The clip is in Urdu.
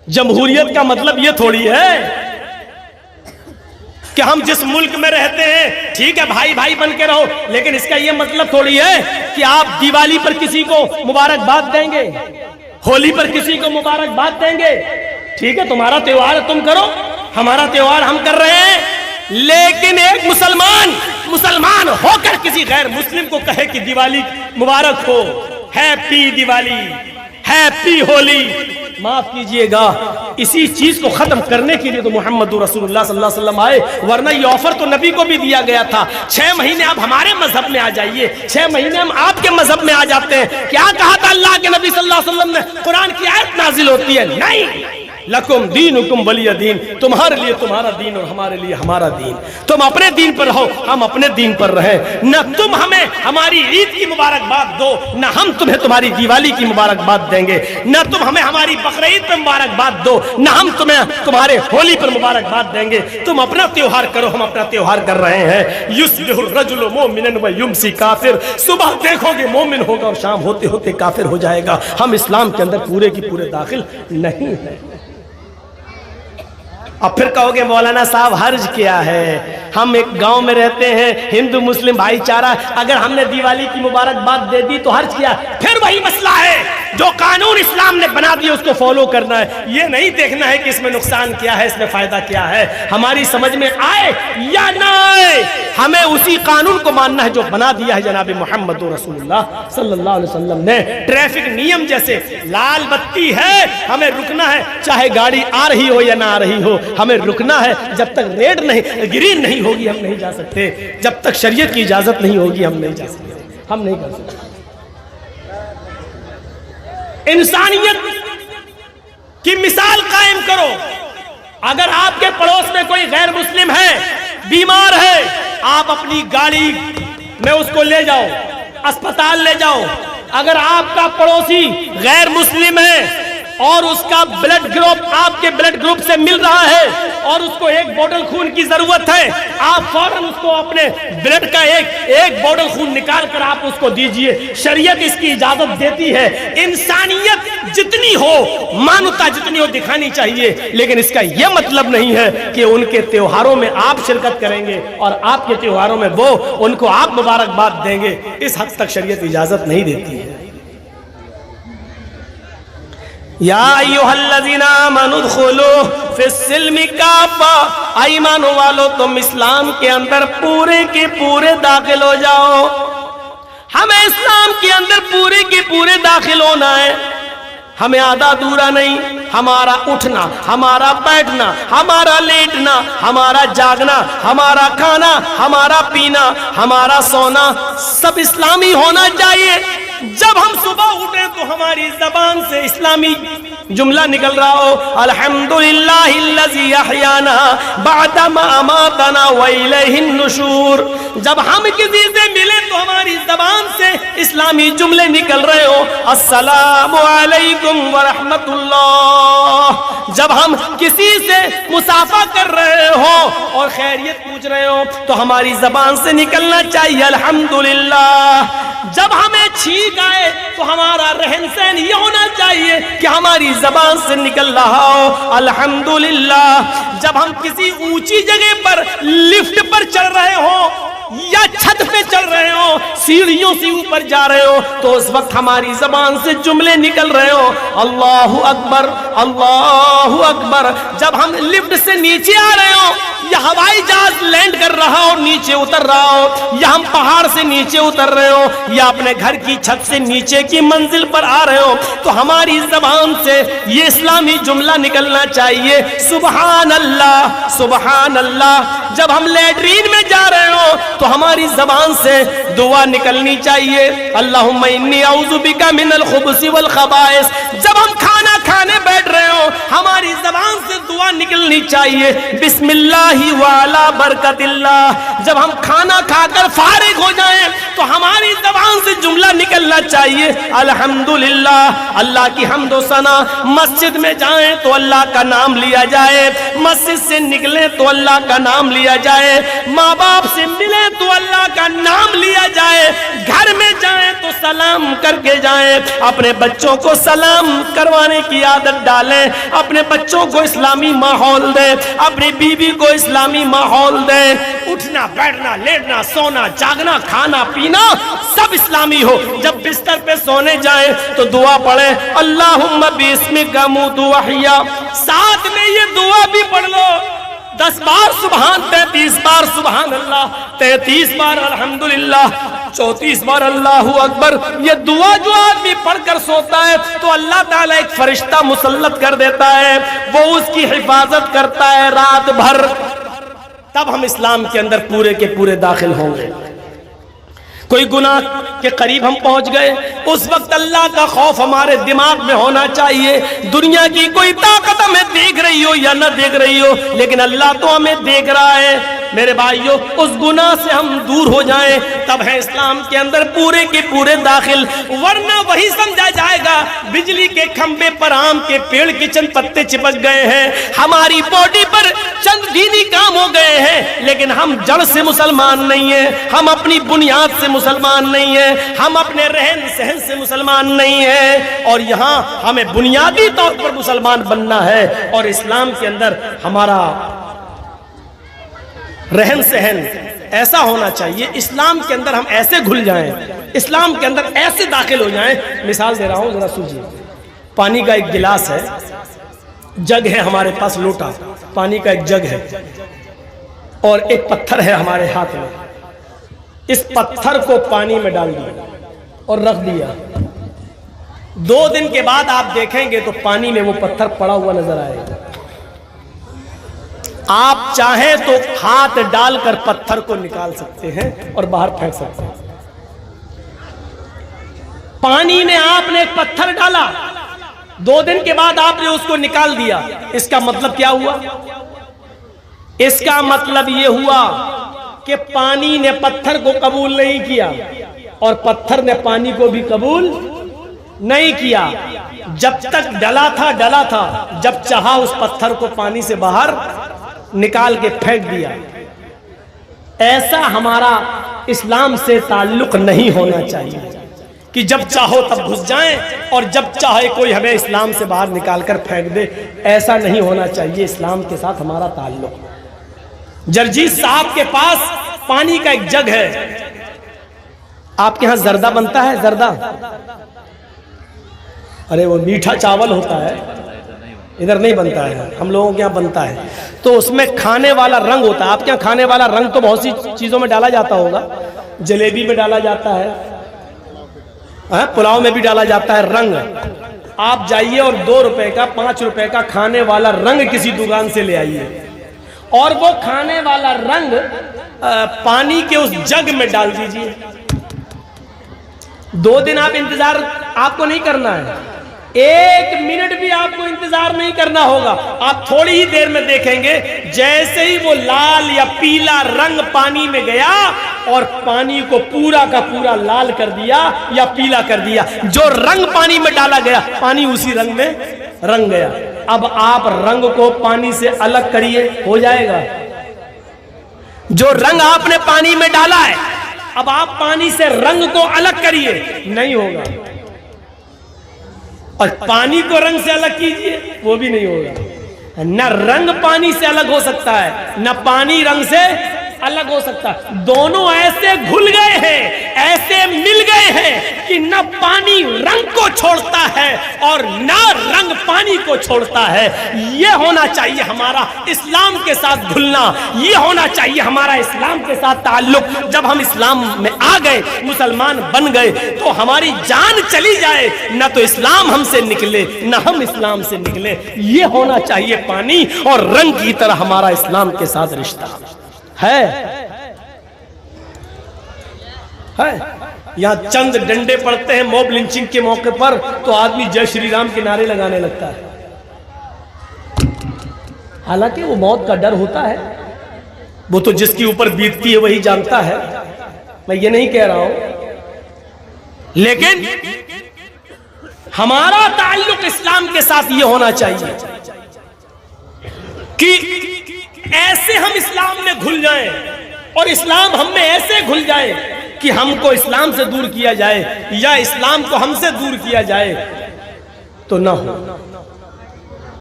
جمہوریت کا مطلب یہ تھوڑی ہے کہ ہم جس ملک میں رہتے ہیں ٹھیک ہے بھائی بھائی بن کے رہو، لیکن اس کا یہ مطلب تھوڑی ہے کہ آپ دیوالی پر کسی کو مبارکباد دیں گے، ہولی پر کسی کو مبارکباد دیں گے۔ ٹھیک ہے تمہارا تہوار تم کرو، ہمارا تہوار ہم کر رہے ہیں، لیکن ایک مسلمان ہو کر کسی غیر مسلم کو کہے کہ دیوالی مبارک ہو، ہیپی دیوالی، ہیپی ہولی، معاف کیجئے گا اسی چیز کو ختم کرنے کے لیے تو محمد رسول اللہ صلی اللہ علیہ وسلم آئے، ورنہ یہ آفر تو نبی کو بھی دیا گیا تھا 6 مہینے آپ ہمارے مذہب میں آ جائیے، 6 مہینے ہم آپ کے مذہب میں آ جاتے ہیں۔ کیا کہا تھا اللہ کے نبی صلی اللہ علیہ وسلم نے؟ قرآن کی آیت نازل ہوتی ہے، نہیں لکم دینکم ولی دین، تمہارے لیے تمہارا دین اور ہمارے لیے ہمارا دین، تم اپنے دین پر رہو ہم اپنے دین پر رہیں، نہ تم ہمیں ہماری عید کی مبارکباد دو نہ ہم تمہیں تمہاری دیوالی کی مبارکباد دیں گے، نہ تم ہمیں ہماری بقرعید پر مبارکباد دو نہ ہم تمہیں تمہارے ہولی پر مبارکباد دیں گے، تم اپنا تہوار کرو ہم اپنا تہوار کر رہے ہیں۔ یصبح الرجل مومنا ویمسی کافر، صبح دیکھو گے مومن ہوگا اور شام ہوتے ہوتے کافر ہو جائے گا۔ ہم اسلام کے اندر پورے کی پورے داخل نہیں ہیں۔ اب پھر کہو گے مولانا صاحب حرج کیا ہے، ہم ایک گاؤں میں رہتے ہیں، ہندو مسلم بھائی چارہ، اگر ہم نے دیوالی کی مبارکباد دے دی تو حرج کیا؟ پھر وہی مسئلہ ہے، جو قانون اسلام نے بنا دیا اس کو فالو کرنا ہے، یہ نہیں دیکھنا ہے کہ اس میں نقصان کیا ہے اس میں فائدہ کیا ہے، ہماری سمجھ میں آئے یا نہ آئے ہمیں اسی قانون کو ماننا ہے جو بنا دیا ہے جناب محمد رسول اللہ صلی اللہ علیہ وسلم نے۔ ٹریفک نیم جیسے لال بتی ہے ہمیں رکنا ہے، چاہے گاڑی آ رہی ہو یا نہ آ رہی ہو ہمیں رکنا ہے، جب تک ریڈ نہیں گرین نہیں ہوگی ہم نہیں جا سکتے، جب تک شریعت کی اجازت نہیں ہوگی ہم نہیں جا سکتے، ہم نہیں کر سکتے۔ انسانیت کی مثال قائم کرو، اگر آپ کے پڑوس میں کوئی غیر مسلم ہے بیمار ہے آپ اپنی گاڑی میں اس کو لے جاؤ، اسپتال لے جاؤ، اگر آپ کا پڑوسی غیر مسلم ہے اور اس کا بلڈ گروپ آپ کے بلڈ گروپ سے مل رہا ہے اور اس کو ایک بوتل خون کی ضرورت ہے، آپ فوراً اس کو اپنے بلڈ کا ایک بوتل خون نکال کر آپ اس کو دیجئے، شریعت اس کی اجازت دیتی ہے۔ انسانیت جتنی ہو، مانوتا جتنی ہو دکھانی چاہیے، لیکن اس کا یہ مطلب نہیں ہے کہ ان کے تہواروں میں آپ شرکت کریں گے اور آپ کے تہواروں میں وہ ان کو آپ مبارکباد دیں گے، اس حد تک شریعت اجازت نہیں دیتی ہے۔ یا ایھا الذین آمنوا ادخلوا فی السلم کافۃ، ایمان والو تم اسلام کے اندر پورے کے پورے داخل ہو جاؤ، ہمیں اسلام کے اندر پورے کے پورے داخل ہونا ہے، ہمیں آدھا ادھورا نہیں، ہمارا اٹھنا، ہمارا بیٹھنا، ہمارا لیٹنا، ہمارا جاگنا، ہمارا کھانا، ہمارا پینا، ہمارا سونا سب اسلامی ہونا چاہیے۔ جب ہم صبح اٹھیں تو ہماری زبان سے اسلامی جملہ نکل رہا ہو، الحمدللہ الذی احیانا بعد ما اماتنا والیہ النشور۔ جب ہم کسی سے ملیں تو ہماری زبان سے اسلامی جملے نکل رہے ہو، السلام علیکم ورحمت اللہ۔ جب ہم کسی سے مصافحہ کر رہے ہو اور خیریت پوچھ رہے ہو تو ہماری زبان سے نکلنا چاہیے الحمدللہ۔ جب ہمیں چھینک آئے تو ہمارا رہن سہن یہ ہونا چاہیے کہ ہماری زبان سے نکل رہا ہو الحمدللہ۔ جب ہم کسی اونچی جگہ پر لفٹ پر چڑھ رہے ہوں یا چھت پہ چڑھ رہے ہو، سیڑھیوں سے اوپر جا رہے ہو تو اس وقت ہماری زبان سے جملے نکل رہے ہو، اللہ اکبر اللہ اکبر۔ جب ہم لفٹ سے نیچے آ رہے ہو یا ہوائی جہاز لینڈ کر رہا ہو نیچے اتر رہا ہو، یا ہم پہاڑ سے نیچے اتر رہے ہو یا اپنے گھر کی چھت سے نیچے کی منزل پر آ رہے ہو تو ہماری زبان سے یہ اسلامی جملہ نکلنا چاہیے، سبحان اللہ سبحان اللہ۔ جب ہم لیٹرین میں جا رہے ہو تو ہماری زبان سے دعا نکلنی چاہیے، اللہم انی اعوذ بک من الخبث والخبائث۔ جب ہم کھانا کھانے بیٹھ رہے ہو ہماری زبان سے دعا نکلنی چاہیے، چاہیے بسم اللہ وعلا برکت اللہ. جب ہم کھانا کھا کر فارغ ہو جائیں تو ہماری زبان سے جملہ نکلنا چاہیے الحمدللہ. اللہ کی حمد و ثنا. مسجد میں جائیں تو اللہ کا نام لیا جائے, مسجد سے نکلیں تو اللہ کا نام لیا جائے, ماں باپ سے ملیں تو اللہ کا نام لیا جائے, گھر میں جائیں تو سلام کر کے جائیں, اپنے بچوں کو سلام کروانے کی عادت ڈالیں, اپنے بچوں کو اسلامی ماحول دیں, اپنی بیوی کو اسلامی ماحول دیں, اٹھنا بیٹھنا لیٹنا سونا جاگنا کھانا پینا سب اسلامی ہو. جب بستر پہ سونے جائیں تو دعا پڑھیں اللہم باسمک اموت واحیا. ساتھ میں یہ دعا بھی پڑھ لو 10 بار سبحان, 33 بار سبحان اللہ, 33 بار الحمدللہ, 34 بار اللہ اکبر. یہ دعا جو آدمی پڑھ کر سوتا ہے تو اللہ تعالیٰ ایک فرشتہ مسلط کر دیتا ہے, وہ اس کی حفاظت کرتا ہے رات بھر. تب ہم اسلام کے اندر پورے کے پورے داخل ہوں گے. کوئی گناہ کے قریب ہم پہنچ گئے, اس وقت اللہ کا خوف ہمارے دماغ میں ہونا چاہیے. دنیا کی کوئی طاقت ہمیں دیکھ رہی ہو یا نہ دیکھ رہی ہو, لیکن اللہ تو ہمیں دیکھ رہا ہے. میرے بھائیوں, اس گناہ سے ہم دور ہو جائیں تب ہے اسلام کے اندر پورے کے پورے داخل. ورنہ وہی سمجھا جائے گا بجلی کے کھمبے پر آم کے پیڑ کے چند پتے چپک گئے ہیں, ہماری باڈی پر چند دینی کام ہو گئے ہیں, لیکن ہم جڑ سے مسلمان نہیں ہیں, ہم اپنی بنیاد سے مسلمان نہیں ہیں, ہم اپنے رہن سہن سے مسلمان نہیں ہیں. اور یہاں ہمیں بنیادی طور پر مسلمان بننا ہے, اور اسلام کے اندر ہمارا رہن سہن ایسا ہونا چاہیے, اسلام کے اندر ہم ایسے گھل جائیں, اسلام کے اندر ایسے داخل ہو جائیں. مثال دے رہا ہوں, ذرا سوچیے. پانی کا ایک گلاس ہے, جگ ہے ہمارے پاس, لوٹا پانی کا ایک جگ ہے, اور ایک پتھر ہے ہمارے ہاتھ میں. اس پتھر کو پانی میں ڈال دیا اور رکھ دیا. 2 دن کے بعد آپ دیکھیں گے تو پانی میں وہ پتھر پڑا ہوا نظر آئے گا. آپ چاہیں تو ہاتھ ڈال کر پتھر کو نکال سکتے ہیں اور باہر پھینک سکتے ہیں. پانی میں آپ نے ایک پتھر ڈالا, 2 دن کے بعد آپ نے اس کو نکال دیا. اس کا مطلب کیا ہوا؟ اس کا مطلب یہ ہوا کہ پانی نے پتھر کو قبول نہیں کیا اور پتھر نے پانی کو بھی قبول نہیں کیا. جب تک ڈلا تھا, جب چاہا اس پتھر کو پانی سے باہر نکال کے پھینک دیا. ایسا ہمارا اسلام سے تعلق نہیں ہونا چاہیے کہ جب چاہو تب گھس جائیں اور جب چاہے کوئی ہمیں اسلام سے باہر نکال کر پھینک دے. ایسا نہیں ہونا چاہیے اسلام کے ساتھ ہمارا تعلق. جرجیت صاحب کے پاس پانی کا ایک جگ ہے. آپ کے ہاں زردہ بنتا ہے؟ زردہ, ارے وہ میٹھا چاول ہوتا ہے, ادھر نہیں بنتا ہے, ہم لوگوں کے یہاں بنتا ہے. تو اس میں کھانے والا رنگ ہوتا ہے. آپ کے یہاں کھانے والا رنگ تو بہت سی چیزوں میں ڈالا جاتا ہوگا, جلیبی میں ڈالا جاتا ہے, پلاؤ میں بھی ڈالا جاتا ہے رنگ. آپ جائیے اور 2 روپے کا 5 روپے کا کھانے والا رنگ کسی دکان سے لے آئیے, اور وہ کھانے والا رنگ پانی کے اس جگ میں ڈال دیجئے. 2 دن آپ انتظار آپ کو نہیں کرنا ہے, 1 منٹ بھی آپ کو انتظار نہیں کرنا ہوگا. آپ تھوڑی ہی دیر میں دیکھیں گے جیسے ہی وہ لال یا پیلا رنگ پانی میں گیا اور پانی کو پورا کا پورا لال کر دیا یا پیلا کر دیا. جو رنگ پانی میں ڈالا گیا پانی اسی رنگ میں رنگ گیا. اب آپ رنگ کو پانی سے الگ کریے, ہو جائے گا؟ جو رنگ آپ نے پانی میں ڈالا ہے اب آپ پانی سے رنگ کو الگ کریے, نہیں ہوگا. اور پانی کو رنگ سے الگ کیجئے, وہ بھی نہیں ہوگا. نہ رنگ پانی سے الگ ہو سکتا ہے, نہ پانی رنگ سے الگ ہو سکتا. دونوں ایسے گھل گئے ہیں, ایسے مل گئے ہیں کہ نہ پانی رنگ کو چھوڑتا ہے اور نہ رنگ پانی کو چھوڑتا ہے. یہ ہونا چاہیے ہمارا اسلام کے ساتھ گھلنا, یہ ہونا چاہیے ہمارا اسلام کے ساتھ تعلق. جب ہم اسلام میں آ گئے, مسلمان بن گئے, تو ہماری جان چلی جائے نہ تو اسلام ہم سے نکلے نہ ہم اسلام سے نکلے. یہ ہونا چاہیے پانی اور رنگ کی طرح ہمارا اسلام کے ساتھ رشتہ ہے. یہاں چند ڈنڈے پڑتے ہیں موب لنچنگ کے موقع پر تو آدمی جے شری رام کے نعرے لگانے لگتا حالانکہ وہ موت کا ڈر ہوتا ہے، وہ تو جس کے اوپر بیتتی ہے وہی جانتا ہے، میں یہ نہیں کہہ رہا ہوں، لیکن ہمارا تعلق اسلام کے ساتھ یہ ہونا چاہیے کہ ایسے ہم اسلام میں گھل جائیں اور اسلام ہم میں ایسے گھل جائے کہ ہم کو اسلام سے دور کیا جائے یا اسلام کو ہم سے دور کیا جائے تو نہ ہو۔